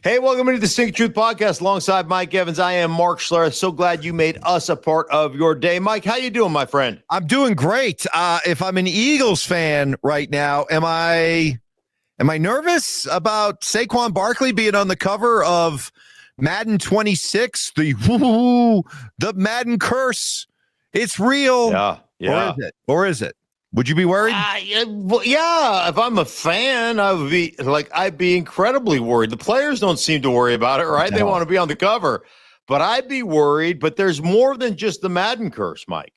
Hey, welcome into the Stinkin Truth Podcast alongside Mike Evans. I am Mark Schlereth. So glad you made us a part of your day. Mike, how you doing, my friend? I'm doing great. If I'm an Eagles fan right now, am I nervous about Saquon Barkley being on the cover of Madden 26? The Madden curse. It's real. Yeah. Or is it? Would you be worried? Yeah. If I'm a fan, I'd be incredibly worried. The players don't seem to worry about it, right? No. They want to be on the cover, but I'd be worried. But there's more than just the Madden curse, Mike.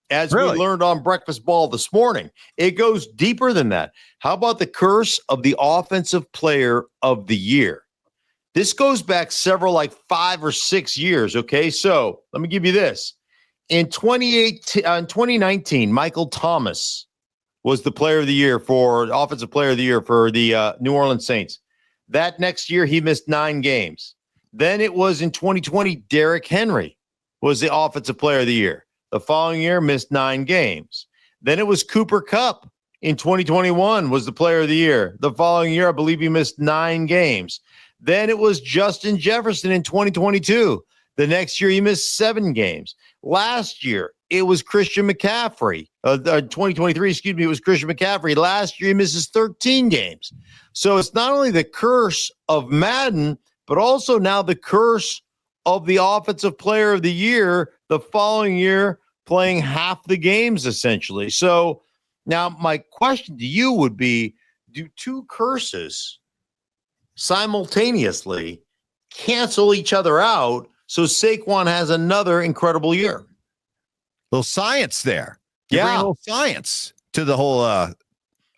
As we learned on Breakfast Ball this morning, it goes deeper than that. How about the curse of the Offensive Player of the Year? This goes back several, 5 or 6 years. Okay, so let me give you this. In 2019, Michael Thomas was the player of the year offensive player of the year for the New Orleans Saints. That next year, he missed 9 games. Then it was in 2020, Derrick Henry was the offensive player of the year. The following year, missed 9 games. Then it was Cooper Kupp in 2021 was the player of the year. The following year, I believe he missed 9 games. Then it was Justin Jefferson in 2022. The next year, he missed 7 games. Last year, it was Christian McCaffrey. 2023, it was Christian McCaffrey. Last year, he misses 13 games. So it's not only the curse of Madden, but also now the curse of the Offensive Player of the Year the following year, playing half the games, essentially. So now my question to you would be, do 2 curses simultaneously cancel each other out so Saquon has another incredible year? Little science there. Yeah. Bring a little science to the whole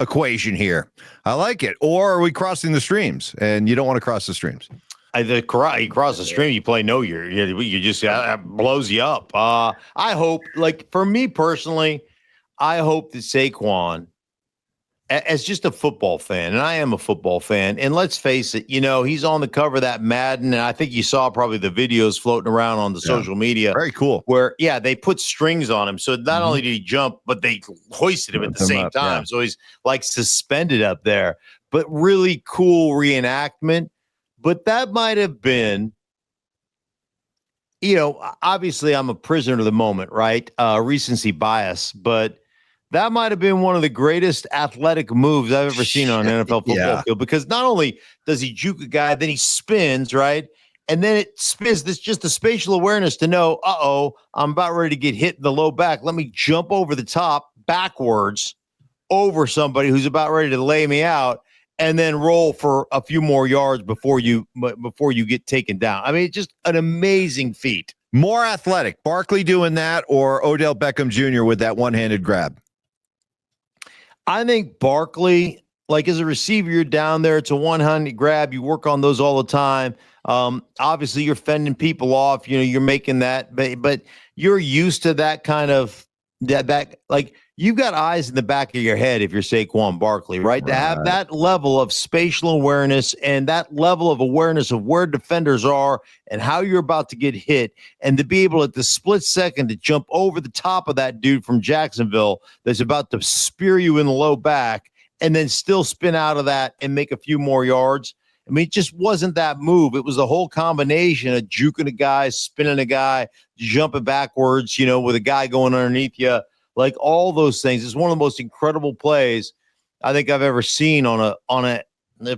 equation here. I like it. Or are we crossing the streams and you don't want to cross the streams? You cross the stream, you play no year. You just blows you up. I hope, for me personally, I hope that Saquon, as just a football fan, and I am a football fan, and let's face it, he's on the cover of that Madden, and I think you saw probably the videos floating around on the social media. Very cool. Where, they put strings on him. So not only did he jump, but they hoisted him at the same time. Yeah. So he's suspended up there. But really cool reenactment. But that might have been, obviously I'm a prisoner of the moment, right? Recency bias, but that might have been one of the greatest athletic moves I've ever seen on an NFL football field, because not only does he juke a guy, then he spins, right? And then it spins. This just the spatial awareness to know, I'm about ready to get hit in the low back. Let me jump over the top backwards over somebody who's about ready to lay me out, and then roll for a few more yards before you get taken down. I mean, just an amazing feat. More athletic, Barkley doing that or Odell Beckham Jr. with that one-handed grab? I think Barkley, as a receiver, you're down there. It's a one-handed grab. You work on those all the time. Obviously, you're fending people off. You're making that, but you're used to that kind of that. You've got eyes in the back of your head if you're Saquon Barkley, right? To have that level of spatial awareness and that level of awareness of where defenders are and how you're about to get hit, and to be able at the split second to jump over the top of that dude from Jacksonville that's about to spear you in the low back and then still spin out of that and make a few more yards. I mean, it just wasn't that move. It was the whole combination of juking a guy, spinning a guy, jumping backwards, with a guy going underneath you. All those things. It's one of the most incredible plays I think I've ever seen on a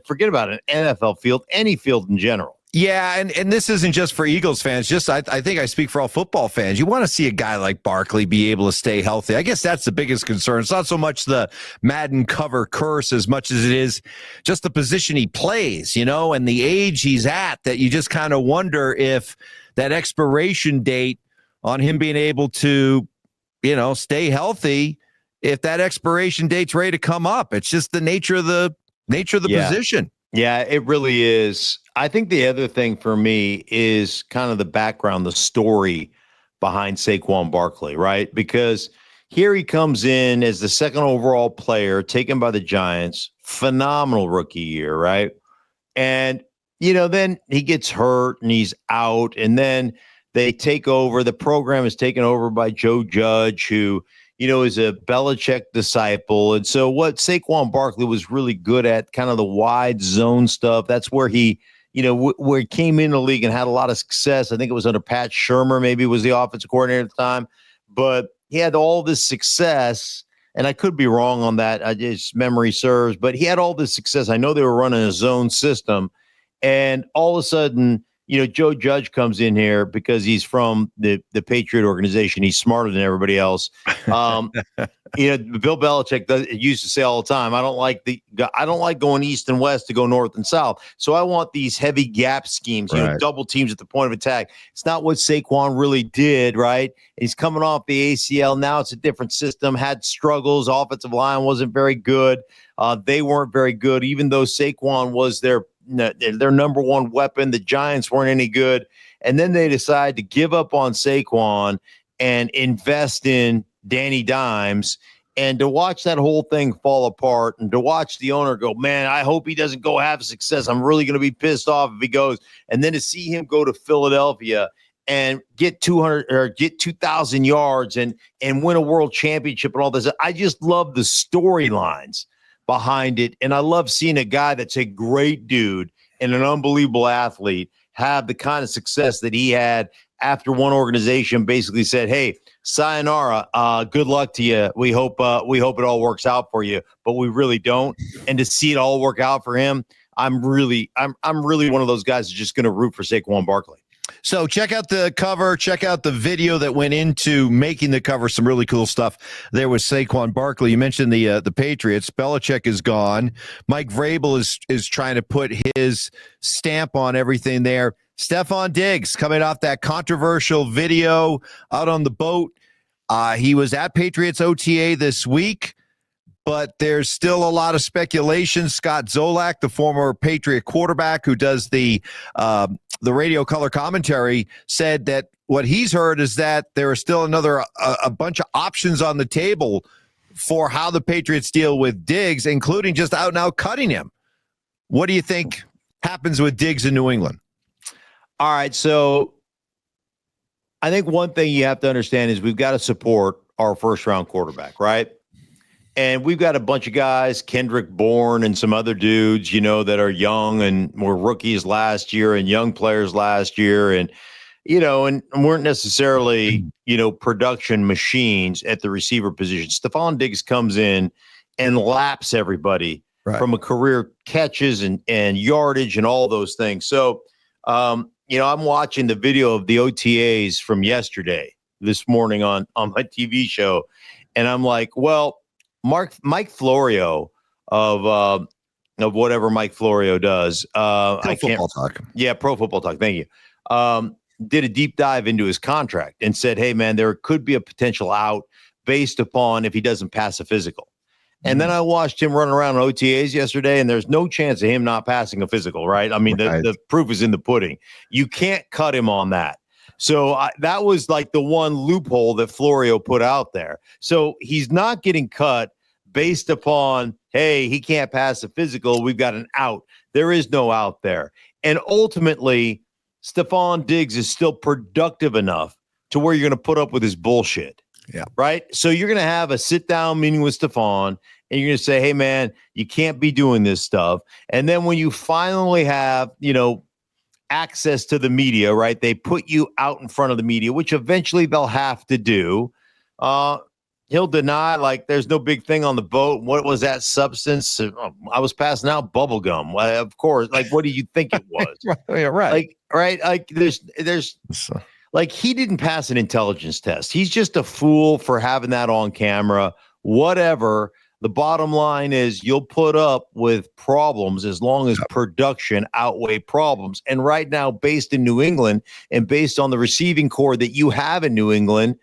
forget about an NFL field, any field in general. Yeah, and this isn't just for Eagles fans. I think I speak for all football fans. You want to see a guy like Barkley be able to stay healthy. I guess that's the biggest concern. It's not so much the Madden cover curse as much as it is just the position he plays, and the age he's at, that you just kind of wonder if that expiration date on him being able to stay healthy, if that expiration date's ready to come up. It's just the nature of the position. Yeah, it really is. I think the other thing for me is kind of the background, the story behind Saquon Barkley, right? Because here he comes in as the 2nd overall player taken by the Giants, phenomenal rookie year, right? And, then he gets hurt and he's out, and then they take over. The program is taken over by Joe Judge, who, is a Belichick disciple. And so what Saquon Barkley was really good at, kind of the wide zone stuff, that's where he, where he came in the league and had a lot of success. I think it was under Pat Shermer, maybe was the offensive coordinator at the time, but he had all this success. And I could be wrong on that. I just memory serves, but he had all this success. I know they were running a zone system, and all of a sudden, Joe Judge comes in here because he's from the Patriot organization. He's smarter than everybody else. Bill Belichick used to say all the time, I don't like going east and west to go north and south. So I want these heavy gap schemes, right. Double teams at the point of attack. It's not what Saquon really did, right? He's coming off the ACL. Now it's a different system, had struggles. Offensive line wasn't very good. They weren't very good, even though Saquon was their number one weapon. The Giants weren't any good. And then they decide to give up on Saquon and invest in Danny Dimes, and to watch that whole thing fall apart and to watch the owner go, man, I hope he doesn't go have success. I'm really going to be pissed off if he goes. And then to see him go to Philadelphia and get 200 or get 2,000 yards and win a world championship and all this. I just love the storylines behind it. And I love seeing a guy that's a great dude and an unbelievable athlete have the kind of success that he had after one organization basically said, hey, sayonara, good luck to you. We hope it all works out for you, but we really don't. And to see it all work out for him, I'm really one of those guys who's just going to root for Saquon Barkley. So check out the cover, check out the video that went into making the cover. Some really cool stuff there with Saquon Barkley. You mentioned the Patriots. Belichick is gone. Mike Vrabel is trying to put his stamp on everything there. Stefon Diggs coming off that controversial video out on the boat. He was at Patriots OTA this week, but there's still a lot of speculation. Scott Zolak, the former Patriot quarterback who does the radio color commentary, said that what he's heard is that there is still a bunch of options on the table for how the Patriots deal with Diggs, including just out and out cutting him. What do you think happens with Diggs in New England? All right, so I think one thing you have to understand is we've got to support our first-round quarterback, right? And we've got a bunch of guys, Kendrick Bourne and some other dudes, that are young and were rookies last year and young players last year and weren't necessarily, production machines at the receiver position. Stefon Diggs comes in and laps everybody from a career catches and yardage and all those things. So, I'm watching the video of the OTAs from yesterday, this morning on my TV show, and I'm like, well, Mike Florio of whatever Mike Florio does, Pro Football Talk. Yeah, Pro Football Talk. Thank you. Did a deep dive into his contract and said, hey man, there could be a potential out based upon if he doesn't pass a physical. And then I watched him run around on OTAs yesterday, and there's no chance of him not passing a physical, right? I mean, the proof is in the pudding. You can't cut him on that. So that was like the one loophole that Florio put out there. So he's not getting cut based upon, hey, he can't pass a physical. We've got an out. There is no out there. And ultimately, Stefon Diggs is still productive enough to where you're going to put up with his bullshit. Yeah. Right. So you're going to have a sit down meeting with Stefon and you're going to say, hey, man, you can't be doing this stuff. And then when you finally have, access to the media, right, they put you out in front of the media, which eventually they'll have to do. He'll deny, like, there's no big thing on the boat. What was that substance? I was passing out bubble gum. Well, of course. Like, what do you think it was? Yeah, right. Like, right. Like, there's. Like, he didn't pass an intelligence test. He's just a fool for having that on camera. Whatever. The bottom line is you'll put up with problems as long as production outweigh problems. And right now, based in New England and based on the receiving core that you have in New England,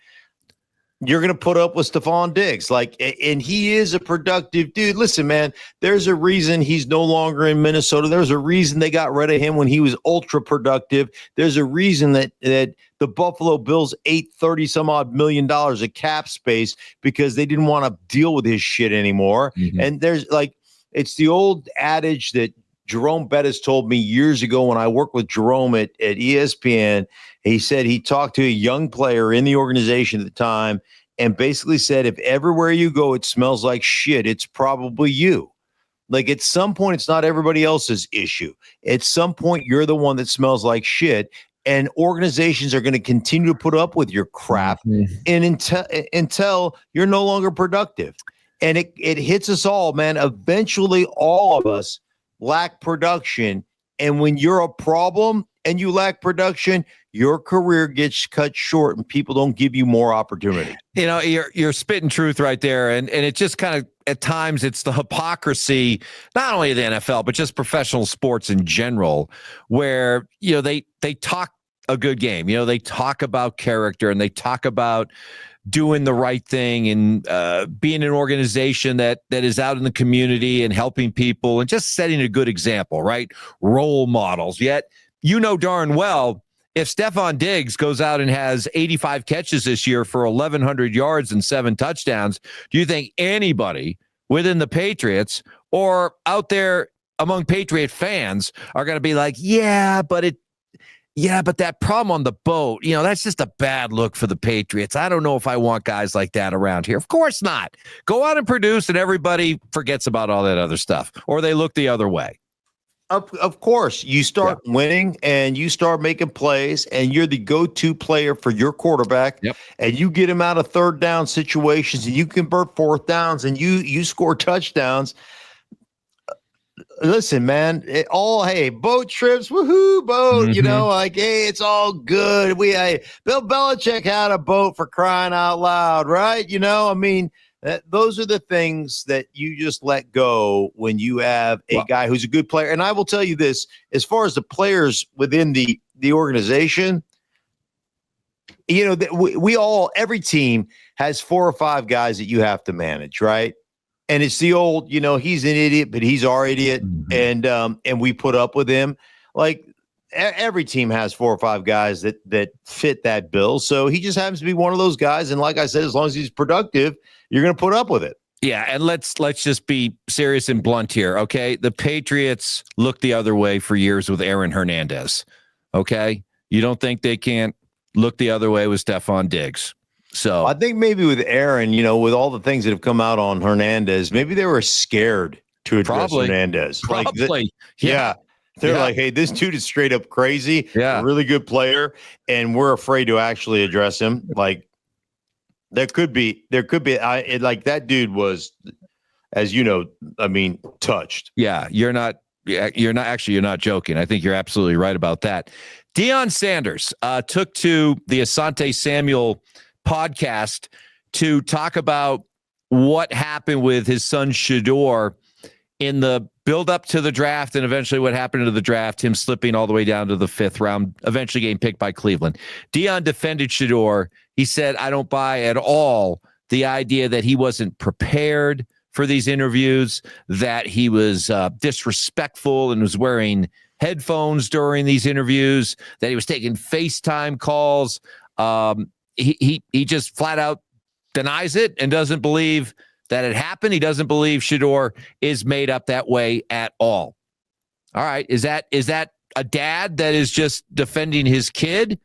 you're going to put up with Stefon Diggs. Like, and he is a productive dude. Listen, man, there's a reason he's no longer in Minnesota. There's a reason they got rid of him when he was ultra productive. There's a reason that the Buffalo Bills ate $30-some-odd million of cap space because they didn't want to deal with his shit anymore. Mm-hmm. And there's it's the old adage that Jerome Bettis told me years ago when I worked with Jerome at ESPN. He said he talked to a young player in the organization at the time and basically said, if everywhere you go it smells like shit, it's probably you. Like at some point, it's not everybody else's issue. At some point, you're the one that smells like shit, and organizations are going to continue to put up with your crap and until you're no longer productive. And it hits us all, man. Eventually, all of us lack production. And when you're a problem and you lack production, your career gets cut short and people don't give you more opportunity. You know, you're spitting truth right there. And it just kind of, at times, it's the hypocrisy, not only of the NFL, but just professional sports in general, where, you know, they talk a good game. You know, they talk about character and they talk about doing the right thing and being an organization that is out in the community and helping people and just setting a good example, right? Role models. Yet, you know darn well, if Stefon Diggs goes out and has 85 catches this year for 1,100 yards and 7 touchdowns, do you think anybody within the Patriots or out there among Patriot fans are going to be like, yeah, but that problem on the boat, you know, that's just a bad look for the Patriots. I don't know if I want guys like that around here. Of course not. Go out and produce and everybody forgets about all that other stuff, or they look the other way. Of course, you start winning and you start making plays and you're the go-to player for your quarterback and you get him out of third down situations and you convert fourth downs and you score touchdowns. Listen, man, hey, boat trips, woohoo, boat, you know, like, hey, it's all good. Bill Belichick had a boat, for crying out loud, right? You know, I mean, those are the things that you just let go when you have a guy who's a good player. And I will tell you this, as far as the players within the organization, you know, every team has 4 or 5 guys that you have to manage, right? And it's the old, you know, he's an idiot, but he's our idiot. And we put up with him. Like every team has 4 or 5 guys that fit that bill. So he just happens to be one of those guys. And like I said, as long as he's productive, you're going to put up with it. Yeah. And let's just be serious and blunt here. Okay. The Patriots looked the other way for years with Aaron Hernandez. Okay. You don't think they can't look the other way with Stefon Diggs? So I think maybe with Aaron, you know, with all the things that have come out on Hernandez, maybe they were scared to address Hernandez. Probably. Yeah. They're like, hey, this dude is straight up crazy. A really good player. And we're afraid to actually address him. Like there could be like that dude was, as you know, I mean, touched. Yeah. You're not joking. I think you're absolutely right about that. Deion Sanders took to the Asante Samuel podcast to talk about what happened with his son Shedeur in the build up to the draft and eventually what happened to the draft, him slipping all the way down to the 5th round, eventually getting picked by Cleveland. Deion defended Shedeur. He said, I don't buy at all the idea that he wasn't prepared for these interviews, that he was disrespectful and was wearing headphones during these interviews, that he was taking FaceTime calls. He just flat out denies it and doesn't believe that it happened. He doesn't believe Shedeur is made up that way at all. All right. Is that a dad that is just defending his kid?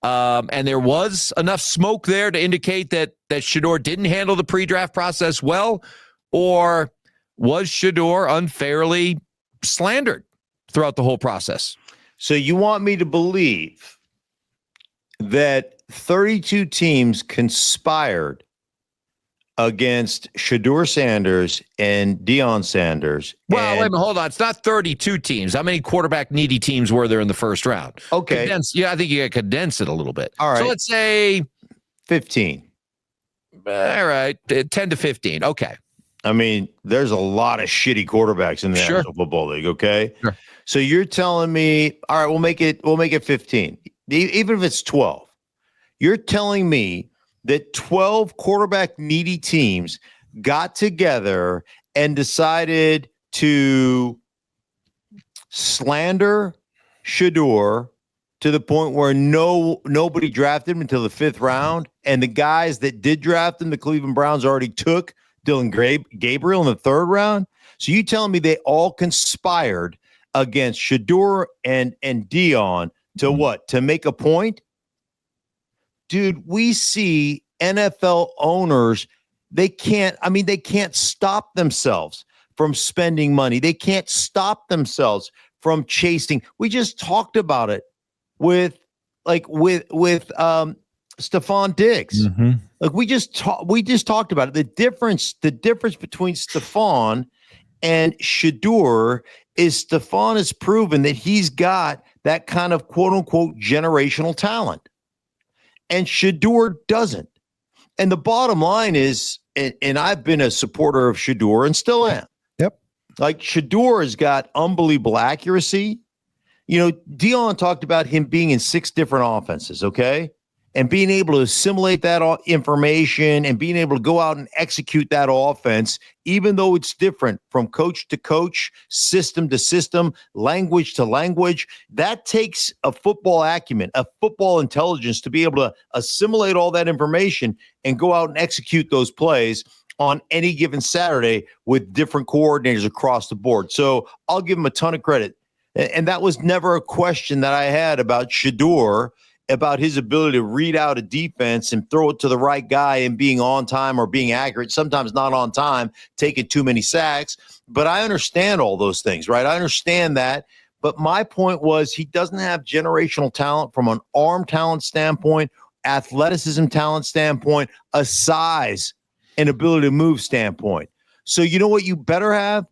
And there was enough smoke there to indicate that Shedeur didn't handle the pre-draft process well, or was Shedeur unfairly slandered throughout the whole process? So you want me to believe that 32 teams conspired against Shedeur Sanders and Deion Sanders. Well, wait a minute, hold on. It's not 32 teams. How many quarterback needy teams were there in the first round? Okay. I think you got to condense it a little bit. All right. So let's say 15. All right. 10 to 15. Okay. I mean, there's a lot of shitty quarterbacks in the National Football League. Okay. Sure. So you're telling me, all right, we'll make it 15, even if it's 12. You're telling me that 12 quarterback needy teams got together and decided to slander Shedeur to the point where nobody drafted him until the 5th round. And the guys that did draft him, the Cleveland Browns already took Dylan Gabriel in the 3rd round. So you telling me they all conspired against Shedeur and Deion to what? To make a point? Dude, we see NFL owners, they can't stop themselves. from spending money. They can't stop themselves from chasing. We just talked about it with Stefon Diggs. Mm-hmm. Like we just talked about it. The difference between Stefon and Shedeur is Stefon has proven that he's got that kind of quote unquote generational talent, and Shedeur doesn't. And the bottom line is, and I've been a supporter of Shedeur and still am. Yep. Like Shedeur has got unbelievable accuracy. You know, Deion talked about him being in 6 different offenses, okay? And being able to assimilate that information and being able to go out and execute that offense, even though it's different from coach to coach, system to system, language to language, that takes a football acumen, a football intelligence to be able to assimilate all that information and go out and execute those plays on any given Saturday with different coordinators across the board. So I'll give him a ton of credit. And that was never a question that I had about Shedeur, about his ability to read out a defense and throw it to the right guy and being on time or being accurate, sometimes not on time, taking too many sacks. But I understand all those things, right? I understand that. But my point was he doesn't have generational talent from an arm talent standpoint, athleticism talent standpoint, a size and ability to move standpoint. So you know what you better have?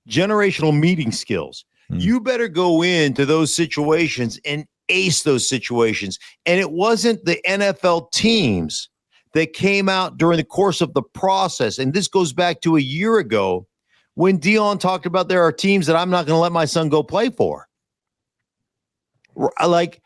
Generational meeting skills. You better go into those situations and ace those situations. And it wasn't the NFL teams that came out during the course of the process. And this goes back to a year ago when Deion talked about there are teams that I'm not going to let my son go play for. Like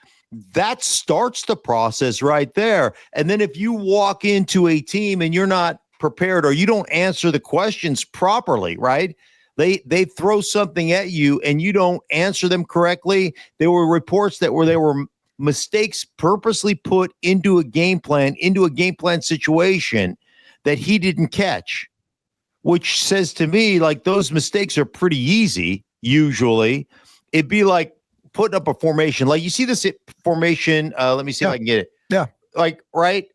that starts the process right there. And then if you walk into a team and you're not prepared or you don't answer the questions properly, right? They throw something at you and you don't answer them correctly. There were reports that there were mistakes purposely put into a game plan situation that he didn't catch, which says to me, like, those mistakes are pretty easy. Usually it'd be like putting up a formation. Like you see this formation. Let me see if I can get it. Yeah. Like, right.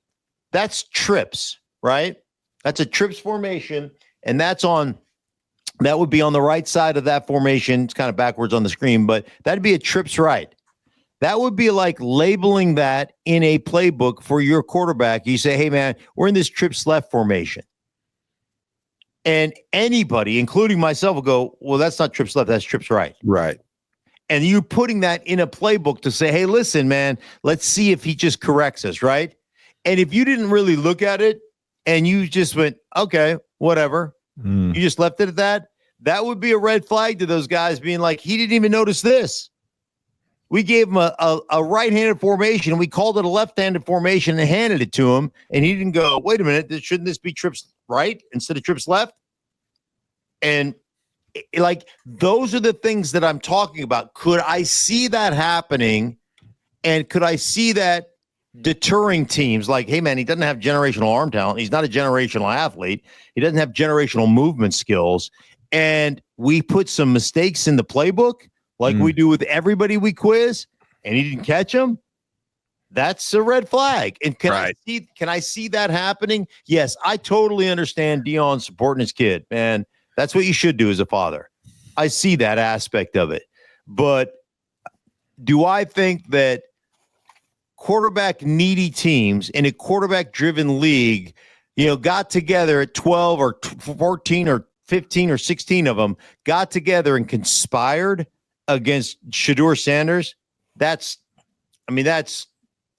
That's trips, right? That's a trips formation. And that would be on the right side of that formation. It's kind of backwards on the screen, but that'd be a trips right. That would be like labeling that in a playbook for your quarterback. You say, hey, man, we're in this trips left formation. And anybody, including myself, will go, well, that's not trips left. That's trips right. Right. And you putting that in a playbook to say, hey, listen, man, let's see if he just corrects us, right? And if you didn't really look at it and you just went, okay, whatever. You just left it at that would be a red flag to those guys being like, he didn't even notice this. We gave him a right-handed formation and we called it a left-handed formation and handed it to him. And he didn't go, wait a minute, shouldn't this be trips right instead of trips left? And like, those are the things that I'm talking about. Could I see that happening? And could I see that deterring teams like, hey, man, he doesn't have generational arm talent. He's not a generational athlete. He doesn't have generational movement skills. And we put some mistakes in the playbook like we do with everybody we quiz, and he didn't catch them. That's a red flag. And can I see that happening? Yes, I totally understand Deion supporting his kid, man. That's what you should do as a father. I see that aspect of it. But do I think that quarterback needy teams in a quarterback driven league, got together at 12 or 14 or 15 or 16 of them got together and conspired against Shedeur Sanders? That's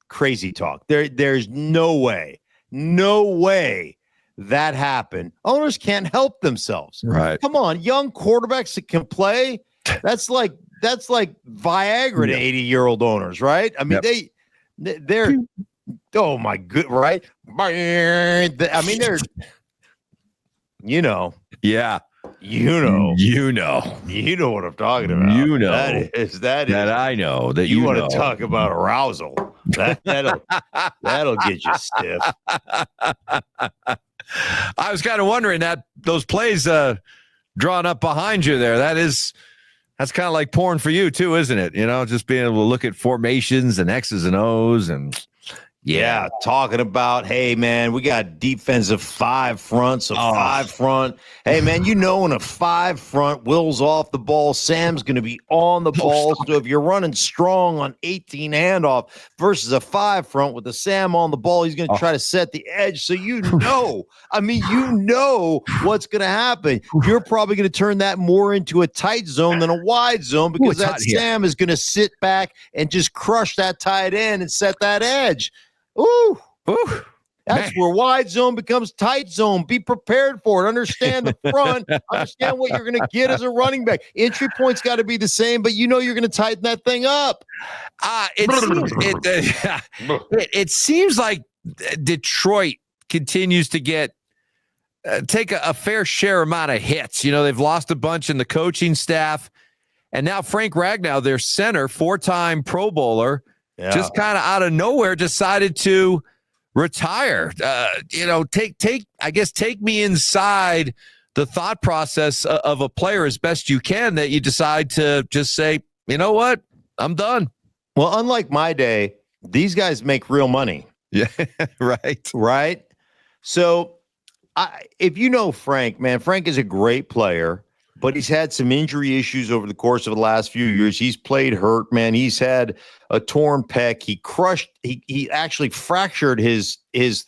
crazy talk. There's no way that happened. Owners can't help themselves. Right. Come on, young quarterbacks that can play. That's like Viagra to 80-year-old owners, right? I mean, they're oh my good, right? I mean, they're yeah. You know what I'm talking about. That I know that you want know. to talk about arousal. That'll get you stiff. I was kind of wondering that those plays drawn up behind you there. That's kind of like porn for you too, isn't it? Just being able to look at formations and X's and O's and Yeah, talking about, hey, man, we got defensive 5 fronts, a 5 front. Hey, man, when a 5 front wills off the ball, Sam's going to be on the ball. So if you're running strong on 18 handoff versus a 5 front with a Sam on the ball, he's going to try to set the edge. So what's going to happen. You're probably going to turn that more into a tight zone than a wide zone because that Sam is going to sit back and just crush that tight end and set that edge. Ooh. That's where wide zone becomes tight zone. Be prepared for it. Understand the front. Understand what you're going to get as a running back. Entry point's got to be the same, but you're going to tighten that thing up. It seems like Detroit continues to take a fair share amount of hits. They've lost a bunch in the coaching staff, and now Frank Ragnow, their center, 4-time Pro Bowler, just kind of out of nowhere decided to retire. Take me inside the thought process of a player as best you can that you decide to just say, you know what, I'm done. Well, unlike my day, these guys make real money. Yeah, right. Right. So if you know Frank, man, Frank is a great player, but he's had some injury issues over the course of the last few years. He's played hurt, man. He's had a torn pec. He actually fractured his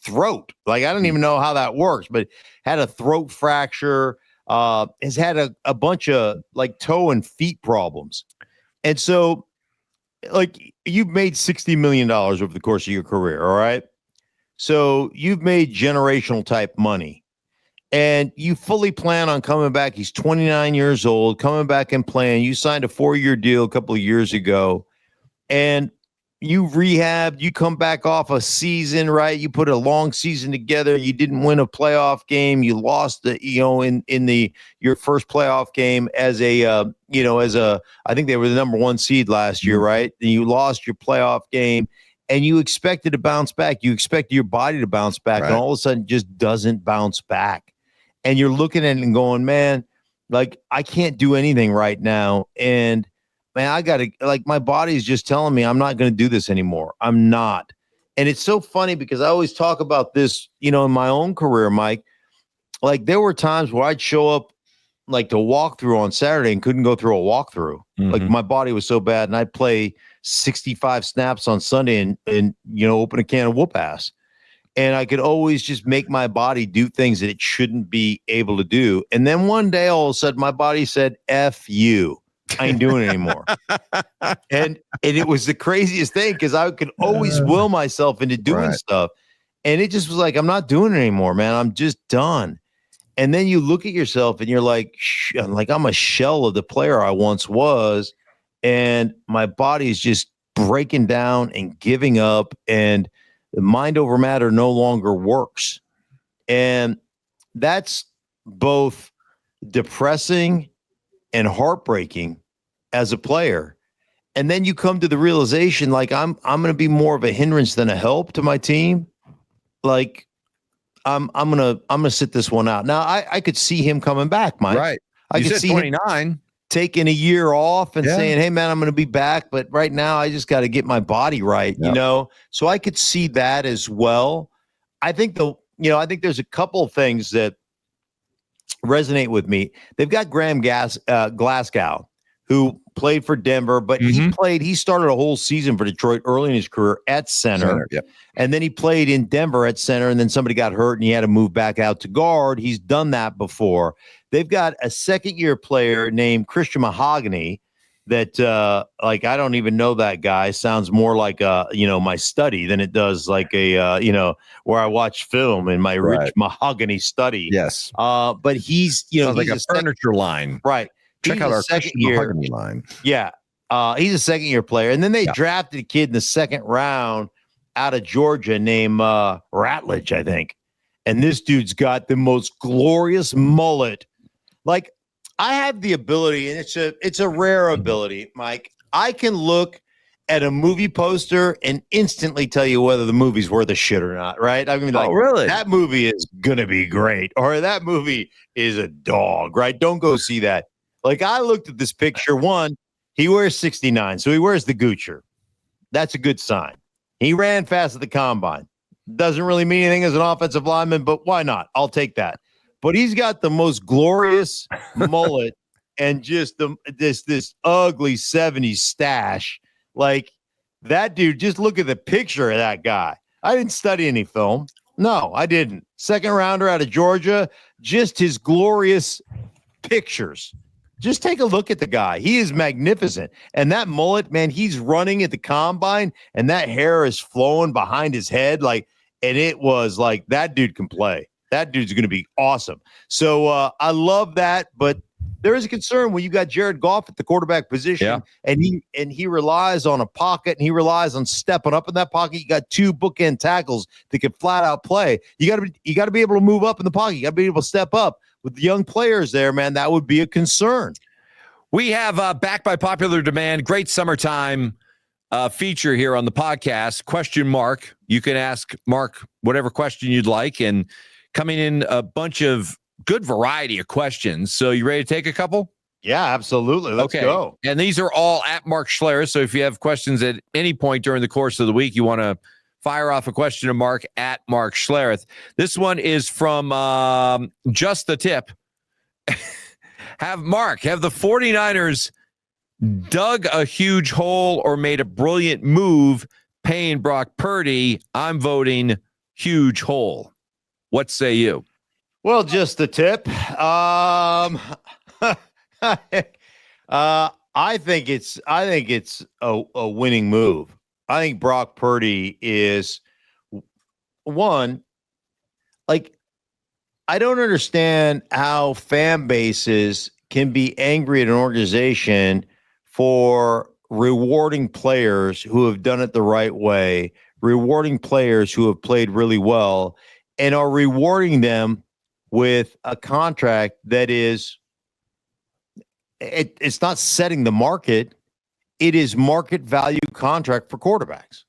throat. Like, I don't even know how that works, but had a throat fracture, has had a bunch of like toe and feet problems. And so, like, you've made $60 million over the course of your career. All right. So you've made generational type money. And you fully plan on coming back. He's 29 years old, coming back and playing. You signed a 4-year deal a couple of years ago, and you rehabbed. You come back off a season, right? You put a long season together. You didn't win a playoff game. You lost your first playoff game as I think they were the number 1 seed last year, right? And you lost your playoff game. And you expected to bounce back. You expected your body to bounce back, right. And all of a sudden it just doesn't bounce back. And you're looking at it and going, man, like, I can't do anything right now. And, man, I got to, like, my body's just telling me I'm not going to do this anymore. I'm not. And it's so funny because I always talk about this, in my own career, Mike. Like, there were times where I'd show up, like, to walk through on Saturday and couldn't go through a walkthrough. Mm-hmm. Like, my body was so bad, and I'd play 65 snaps on Sunday and open a can of whoop ass. And I could always just make my body do things that it shouldn't be able to do. And then one day, all of a sudden, my body said, F you. I ain't doing it anymore. and it was the craziest thing because I could always will myself into doing stuff. And it just was like, I'm not doing it anymore, man. I'm just done. And then you look at yourself and you're like, I'm a shell of the player I once was. And my body is just breaking down and giving up, and the mind over matter no longer works. And that's both depressing and heartbreaking as a player. And then you come to the realization, like, I'm going to be more of a hindrance than a help to my team. Like, I'm going to sit this one out. Now I could see him coming back, Mike. Right. I could see 29. Him taking a year off and saying, hey, man, I'm going to be back. But right now, I just got to get my body right, So I could see that as well. I think there's a couple of things that resonate with me. They've got Graham Glasgow, who played for Denver, but he started a whole season for Detroit early in his career at center. And then he played in Denver at center, and then somebody got hurt and he had to move back out to guard. He's done that before. They've got a second-year player named Christian Mahogany that, I don't even know that guy. Sounds more like, my study than it does like where I watch film in my rich mahogany study. Yes. But he's, sounds like a furniture line. Right. Check out our second year line. Yeah. He's a second-year player. And then they drafted a kid in the second round out of Georgia named Ratledge, I think. And this dude's got the most glorious mullet. Like, I have the ability, and it's a rare ability, Mike. I can look at a movie poster and instantly tell you whether the movie's worth a shit or not, right? I mean, like, really? That movie is going to be great, or that movie is a dog, right? Don't go see that. Like, I looked at this picture. One, he wears 69, so he wears the Gucci. That's a good sign. He ran fast at the combine. Doesn't really mean anything as an offensive lineman, but why not? I'll take that. But he's got the most glorious mullet and just this ugly 70s stash. Like that dude, just look at the picture of that guy. I didn't study any film. No, I didn't. Second rounder out of Georgia, just his glorious pictures. Just take a look at the guy. He is magnificent. And that mullet, man, he's running at the combine and that hair is flowing behind his head. And it was like, that dude can play. That dude's going to be awesome. So I love that. But there is a concern when you got Jared Goff at the quarterback position and he relies on a pocket and he relies on stepping up in that pocket. You got two bookend tackles that can flat out play. You got to be able to move up in the pocket. You got to be able to step up. With the young players there, man, that would be a concern. We have back by popular demand, great summertime feature here on the podcast, question mark. You can ask Mark whatever question you'd like, and coming in a bunch of good variety of questions. So you ready to take a couple? Yeah, absolutely. Let's go. And these are all at Mark Schlereth. So if you have questions at any point during the course of the week, you want to fire off a question to Mark at Mark Schlereth. This one is from Just the Tip. Have the 49ers dug a huge hole or made a brilliant move paying Brock Purdy? I'm voting huge hole. What say you? Well, just the tip. I think it's a winning move. I think Brock Purdy is one. I don't understand how fan bases can be angry at an organization for rewarding players who have done it the right way, rewarding players who have played really well, and are rewarding them with a contract that is it's not setting the market. It is market value contract for quarterbacks.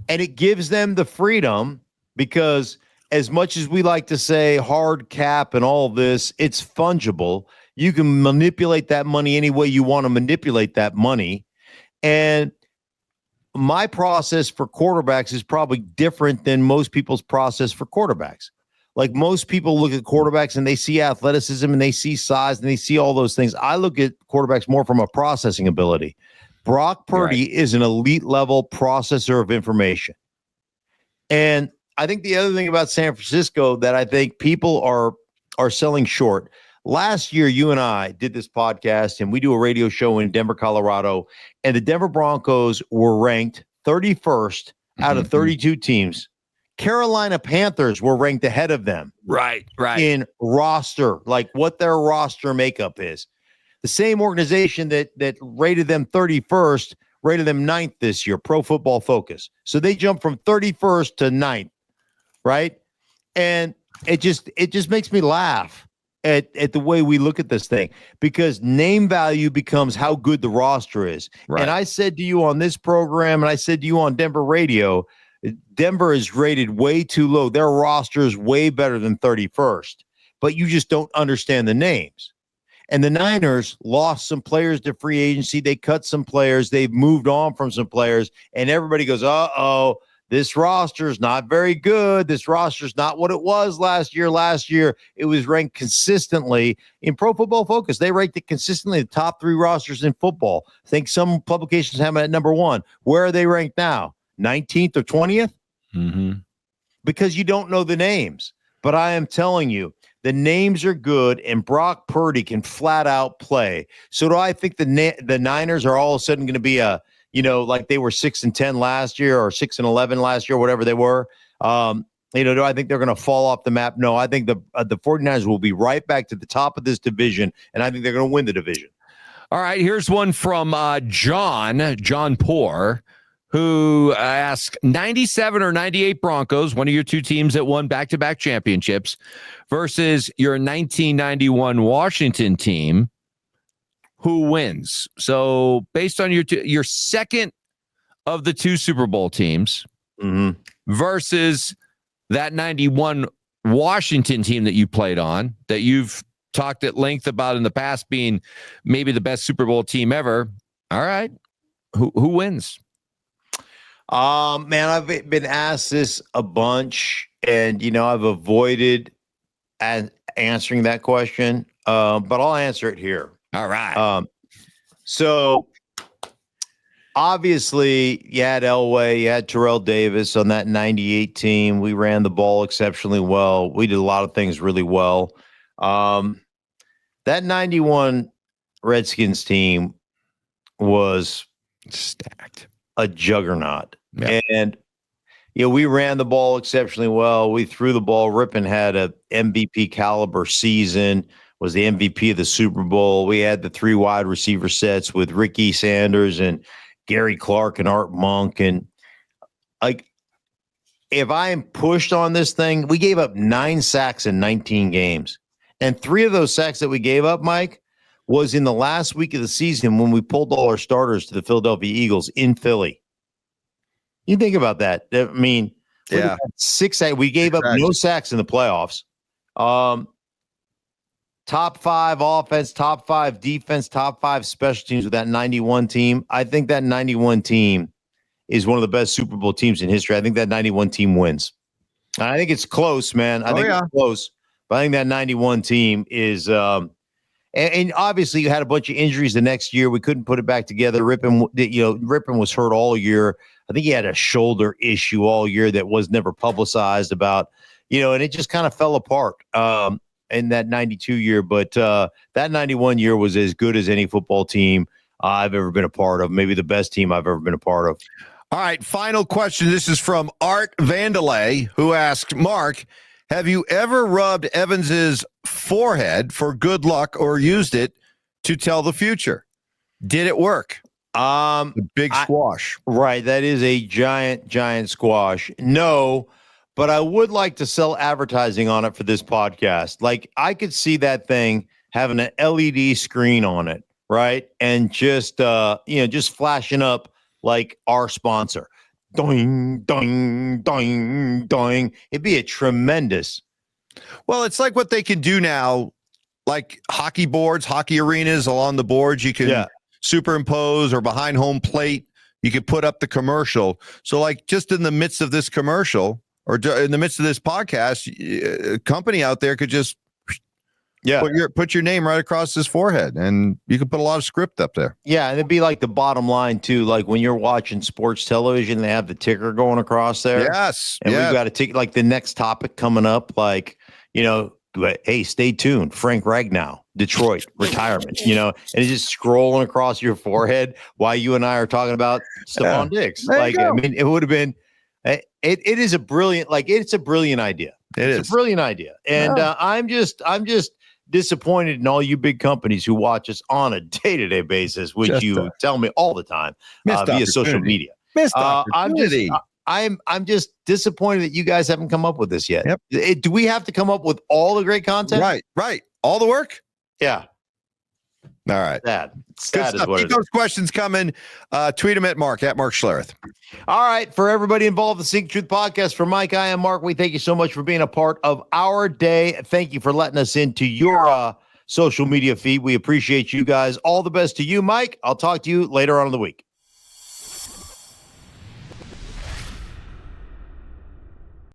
And it gives them the freedom because as much as we like to say hard cap and all this, it's fungible. You can manipulate that money any way you want to manipulate that money. And my process for quarterbacks is probably different than most people's process for quarterbacks. Like most people look at quarterbacks and they see athleticism and they see size and they see all those things. I look at quarterbacks more from a processing ability. Brock Purdy is an elite level processor of information. And I think the other thing about San Francisco that I think people are selling short. Last year, you and I did this podcast and we do a radio show in Denver, Colorado, and the Denver Broncos were ranked 31st out of 32 teams. Carolina Panthers were ranked ahead of them. Right. In roster, like what their roster makeup is. The same organization that rated them 31st, rated them 9th this year, Pro Football Focus. So they jumped from 31st to 9th, right? And it just makes me laugh at the way we look at this thing because name value becomes how good the roster is. Right. And I said to you on this program, and I said to you on Denver radio, Denver is rated way too low. Their roster is way better than 31st, but you just don't understand the names. And the Niners lost some players to free agency. They cut some players. They've moved on from some players. And everybody goes, uh-oh, this roster is not very good. This roster is not what it was last year. Last year, it was ranked consistently in Pro Football Focus. They ranked it consistently the top 3 rosters in football. I think some publications have it at number 1. Where are they ranked now? 19th or 20th? Mm-hmm. Because you don't know the names. But I am telling you, the names are good, and Brock Purdy can flat out play. So do I think the Niners are all of a sudden going to be like they were 6-10 last year or 6-11 last year, whatever they were? Do I think they're going to fall off the map? No, I think the 49ers will be right back to the top of this division, and I think they're going to win the division. All right, here's one from John Poor, who asked 97 or 98 Broncos, one of your two teams that won back-to-back championships, versus your 1991 Washington team, who wins? So based on your second of the 2 Super Bowl teams versus that 91 Washington team that you played on, that you've talked at length about in the past being maybe the best Super Bowl team ever. All right, who wins? Man, I've been asked this a bunch, and I've avoided answering that question. But I'll answer it here. All right. So obviously, you had Elway, you had Terrell Davis on that 98 team. We ran the ball exceptionally well. We did a lot of things really well. That 91 Redskins team was stacked, a juggernaut. Yep. And, we ran the ball exceptionally well. We threw the ball. Rippon had a MVP caliber season, was the MVP of the Super Bowl. We had the 3 wide receiver sets with Ricky Sanders and Gary Clark and Art Monk. And if I am pushed on this thing, we gave up 9 sacks in 19 games. And 3 of those sacks that we gave up, Mike, was in the last week of the season when we pulled all our starters to the Philadelphia Eagles in Philly. You think about that. I mean, yeah, 6 sacks. We gave up no sacks in the playoffs. Top 5 offense, top 5 defense, top 5 special teams with that 91 team. I think that 91 team is one of the best Super Bowl teams in history. I think that 91 team wins. I think it's close, man. I think it's close. But I think that 91 team is and obviously you had a bunch of injuries the next year. We couldn't put it back together. Rippon was hurt all year. I think he had a shoulder issue all year that was never publicized about, and it just kind of fell apart in that 92 year. But that 91 year was as good as any football team I've ever been a part of, maybe the best team I've ever been a part of. All right, final question. This is from Art Vandelay, who asked, Mark, have you ever rubbed Evans's forehead for good luck or used it to tell the future? Did it work? The big squash. Right. That is a giant squash. No, but I would like to sell advertising on it for this podcast. Like, I could see that thing having an LED screen on it, right? And just flashing up like our sponsor. Doing, doing, doing, doing. It'd be a tremendous. Well, it's like what they can do now, like hockey boards, hockey arenas along the boards. You can superimpose, or behind home plate, you could put up the commercial. So like just in the midst of this commercial or in the midst of this podcast, a company out there could just put your name right across his forehead, and you could put a lot of script up there. Yeah, and it'd be like the bottom line too. Like when you're watching sports television, they have the ticker going across there. Yes, and we've got a ticket like the next topic coming up. Like hey, stay tuned. Frank Ragnow, Detroit retirement. And it's just scrolling across your forehead while you and I are talking about Stefon Diggs. I mean, it would have been. It is a brilliant. It's a brilliant idea. It's a brilliant idea, and I'm just disappointed in all you big companies who watch us on a day-to-day basis, which you tell me all the time via social media. I'm just disappointed that you guys haven't come up with this yet. Yep. Do we have to come up with all the great content? Right. All the work? Yeah. All right. Sad is what Keep those questions coming. Tweet them at Mark Schlereth. All right. For everybody involved in the Seek Truth podcast, for Mike, I am Mark. We thank you so much for being a part of our day. Thank you for letting us into your social media feed. We appreciate you guys. All the best to you, Mike. I'll talk to you later on in the week.